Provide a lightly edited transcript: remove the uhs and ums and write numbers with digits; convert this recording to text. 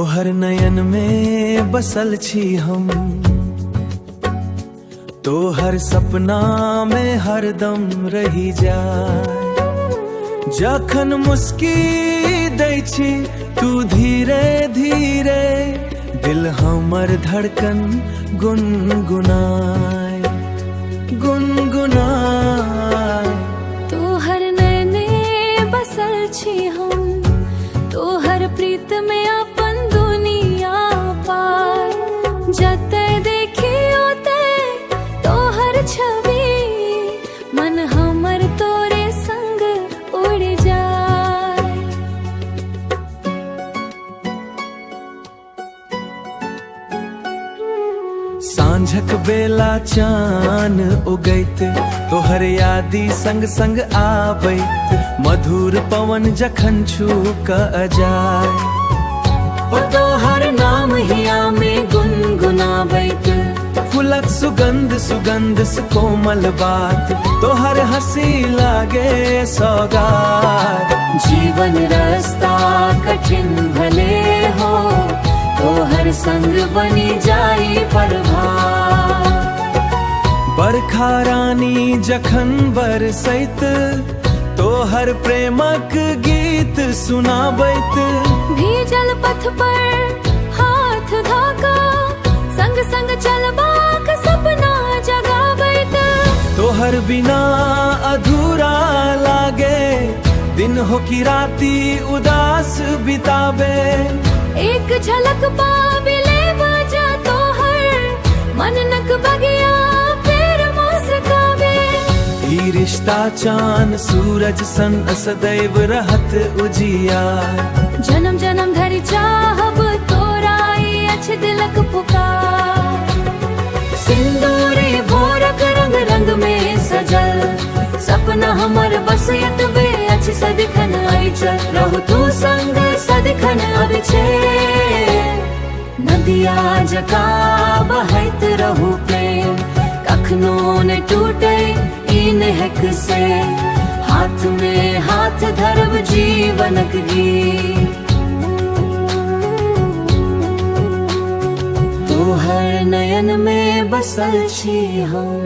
तोहर नयन में बसल छी हम, तोहर सपना में हरदम रही जाए। जखन मुस्की दै छी तू धीरे धीरे, दिल हमर धड़कन गुनगुनाए गुनगुनाए। तोहर नैने बसल छी हम, तोहर प्रीत में अपन दुनिया पार। जते देखी ओते तोहर छवि, मन हमर तोरे संग उड़ जाए। सांझक बेला चान उगैत, तोहर यादी संग संग आबैत। मधुर पवन जखन छू कऽ जाय, ओ तोहर नाम हिया में गुनगुनाबैत। फूलक सुगंध सुगंध से कोमल बात, तोहर हंसी लागे सौगात। जीवन रास्ता कठिन भले हो, तोहर संग बनी जाई प्रभात। बरखा रानी जखन बरसैत, तोहर प्रेमक गीत सुनाबैत। भीजल पथ पर हाथ धाका, संग संग चलबाक सपना जगाबैत। तोहर बिना अधूरा लागे, दिन हो कि राती उदास बिताबे। एक झलक पाबिले बाजा तोहर, मननक बगिया फेर मुस्काबे। ई रिश्ता चान सूरज सन सदैव रहत उजियार। जन्म जन्म धरि चाहब तोरा, ई अछि दिलक पुकार। सिंदूरी भोरक रंग रंग में सजल, सपना हमर बस एतबे अछि सदिखन अइचल। रहू तू संग सदिखन अब छे, नदिया जका बहैत रहू प्रेम। कखनो ने टूटे ई नेहक से, हाथ में हाथ धरब जीवनक गीत। तोहर नयन में बसल छी हम।